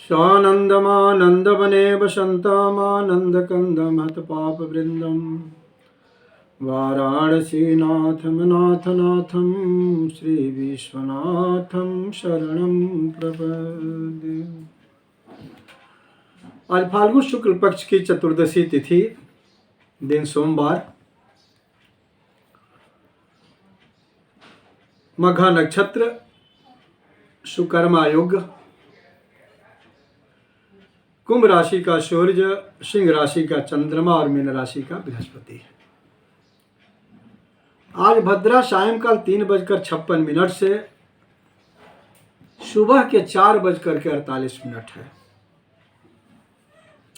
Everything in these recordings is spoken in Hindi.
स्वानन्दमानन्दवने वसन्तमानन्दकन्दमहत्पापवृन्दं वाराणसीनाथं नाथनाथं श्रीविश्वनाथं शरणं प्रपद्ये। आज फाल्गुन शुक्ल पक्ष की चतुर्दशी तिथि, दिन सोमवार, मघा नक्षत्र, सुकर्मा योग, कुंभ राशि का सूर्य, सिंह राशि का चंद्रमा और मीन राशि का बृहस्पति है। आज भद्रा सायंकाल 3:56 से सुबह के 4:48 है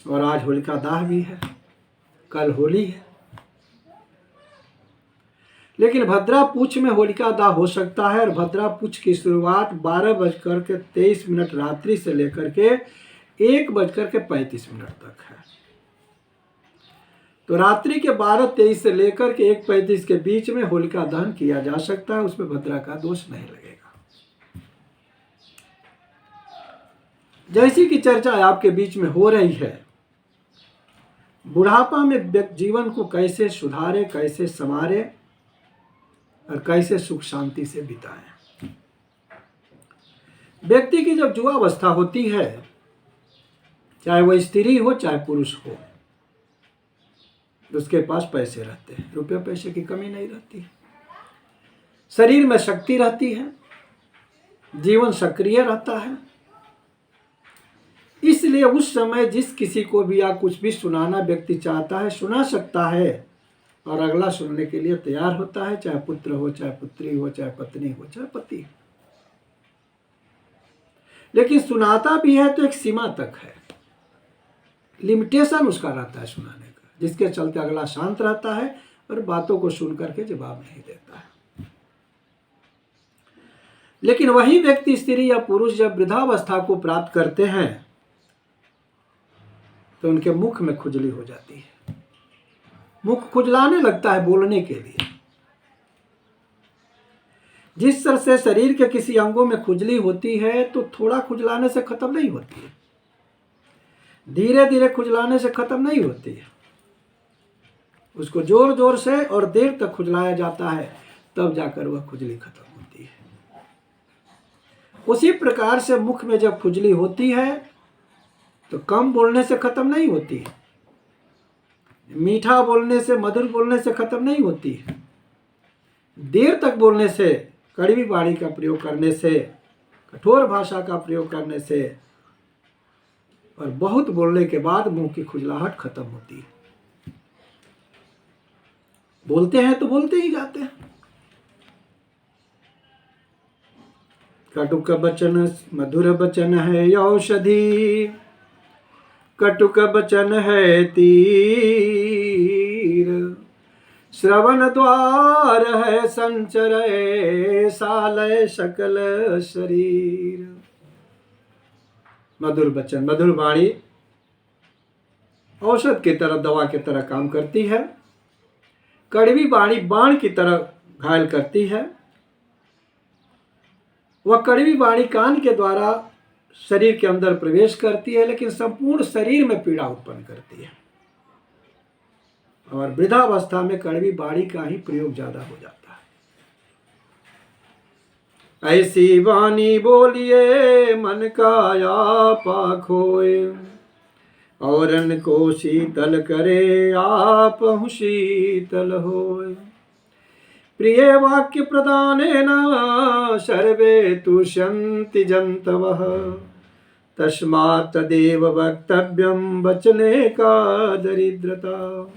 और आज होलिका दाह भी है, कल होली है। लेकिन भद्रा पूछ में होलिका दाह हो सकता है और भद्रा पूछ की शुरुआत 12:23 रात्रि से लेकर के 1:35 तक है। तो रात्रि के 12:23 से लेकर के 1:35 के बीच में होलिका दहन किया जा सकता है, उसमें भद्रा का दोष नहीं लगेगा। जैसी कि चर्चा आपके बीच में हो रही है, बुढ़ापा में जीवन को कैसे सुधारे, कैसे संवारे और कैसे सुख शांति से बिताएं। व्यक्ति की जब युवावस्था होती है, चाहे वह स्त्री हो चाहे पुरुष हो, उसके पास पैसे रहते हैं, रुपये पैसे की कमी नहीं रहती, शरीर में शक्ति रहती है, जीवन सक्रिय रहता है। इसलिए उस समय जिस किसी को भी या कुछ भी सुनाना व्यक्ति चाहता है, सुना सकता है और अगला सुनने के लिए तैयार होता है, चाहे पुत्र हो, चाहे पुत्री हो, चाहे पत्नी हो, चाहे पति हो। लेकिन सुनाता भी है तो एक सीमा तक है, लिमिटेशन उसका रहता है सुनाने का, जिसके चलते अगला शांत रहता है और बातों को सुन करके जवाब नहीं देता है। लेकिन वही व्यक्ति, स्त्री या पुरुष, जब वृद्धावस्था को प्राप्त करते हैं तो उनके मुख में खुजली हो जाती है, मुख खुजलाने लगता है बोलने के लिए। जिस तरह से शरीर के किसी अंगों में खुजली होती है तो थोड़ा खुजलाने से खत्म नहीं होती है, धीरे धीरे खुजलाने से खत्म नहीं होती है, उसको जोर जोर से और देर तक खुजलाया जाता है, तब जाकर वह खुजली खत्म होती है। उसी प्रकार से मुख में जब खुजली होती है तो कम बोलने से खत्म नहीं होती है, मीठा बोलने से, मधुर बोलने से खत्म नहीं होती है, देर तक बोलने से, कड़वी वाणी का प्रयोग करने से, कठोर भाषा का प्रयोग करने से और बहुत बोलने के बाद मुंह की खुजलाहट खत्म होती है। बोलते हैं तो बोलते ही जाते हैं। कटुक बचन मधुर बचन है औषधि, कटुक बचन है तीर, श्रवण द्वार है संचर सालय सकल शरीर। मधुर बचन, मधुर वाणी औषध की तरह, दवा की तरह काम करती है। कड़वी वाणी बाण की तरह घायल करती है। वह कड़वी वाणी कान के द्वारा शरीर के अंदर प्रवेश करती है, लेकिन संपूर्ण शरीर में पीड़ा उत्पन्न करती है। और वृद्धावस्था में कड़वी वाणी का ही प्रयोग ज्यादा हो जाता है। ऐसी वाणी बोलिए मन का आपा खोए, औरन को शीतल करे आप शीतल होए। प्रिय वाक्य प्रदानेन सर्वे तुष्यन्ति जन्तवः, तस्मात् तदेव वक्तव्यम वचने का दरिद्रता।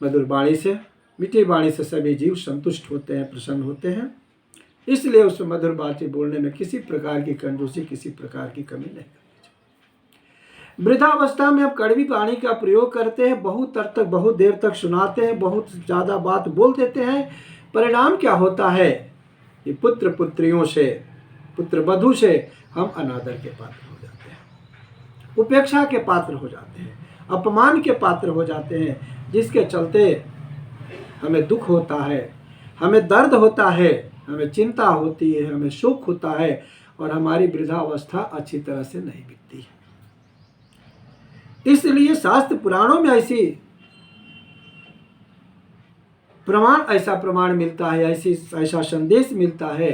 मधुर वाणी से, मीठी वाणी से सभी जीव संतुष्ट होते हैं, प्रसन्न होते हैं। इसलिए उस मधुर बातें बोलने में किसी प्रकार की कंजूसी, किसी प्रकार की कमी नहीं करनी चाहिए। वृद्धावस्था में अब कड़वी वाणी का प्रयोग करते हैं, बहुत तक, बहुत देर तक सुनाते हैं, बहुत ज़्यादा बात बोल देते हैं। परिणाम क्या होता है कि पुत्र पुत्रियों से, पुत्र वधू से हम अनादर के पात्र हो जाते हैं, उपेक्षा के पात्र हो जाते हैं, अपमान के पात्र हो जाते हैं, जिसके चलते हमें दुख होता है, हमें दर्द होता है, हमें चिंता होती है, हमें सुख होता है और हमारी वृद्धावस्था अच्छी तरह से नहीं बीतती है। इसलिए शास्त्र पुराणों में ऐसा प्रमाण मिलता है, ऐसा संदेश मिलता है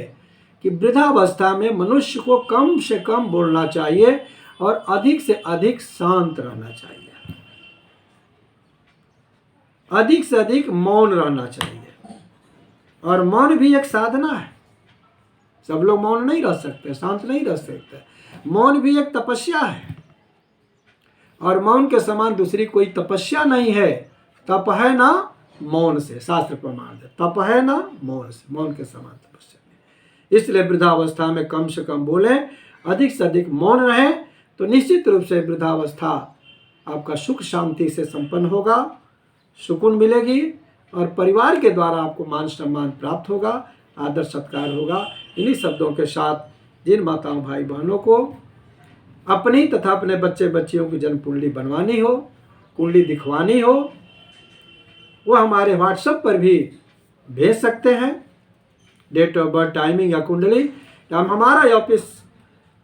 कि वृद्धावस्था में मनुष्य को कम से कम बोलना चाहिए और अधिक से अधिक शांत रहना चाहिए, अधिक से अधिक मौन रहना चाहिए। और मौन भी एक साधना है। सब लोग मौन नहीं रह सकते, शांत नहीं रह सकते। मौन भी एक तपस्या है और मौन के समान दूसरी कोई तपस्या नहीं है। तप है ना मौन से, शास्त्र प्रमाण है। तप है ना मौन से, मौन के समान तपस्या नहीं। इसलिए वृद्धावस्था में कम से कम बोलें, अधिक से अधिक मौन रहें, तो निश्चित रूप से वृद्धावस्था आपका सुख शांति से संपन्न होगा, सुकून मिलेगी और परिवार के द्वारा आपको मान सम्मान प्राप्त होगा, आदर सत्कार होगा। इन्हीं शब्दों के साथ जिन माताओं भाई बहनों को अपनी तथा अपने बच्चे बच्चियों की जन्म कुंडली बनवानी हो, कुंडली दिखवानी हो, वो हमारे व्हाट्सएप पर भी भेज सकते हैं, डेट ऑफ बर्थ, टाइमिंग या कुंडली। हम हमारा ऑफिस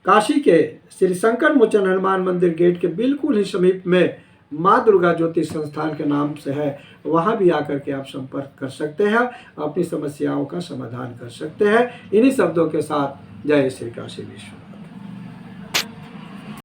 काशी के श्री संकट मोचन हनुमान मंदिर गेट के बिल्कुल ही समीप में माँ दुर्गा ज्योति संस्थान के नाम से है। वहाँ भी आकर के आप संपर्क कर सकते हैं, अपनी समस्याओं का समाधान कर सकते हैं। इन्हीं शब्दों के साथ जय श्री काशी विश्व।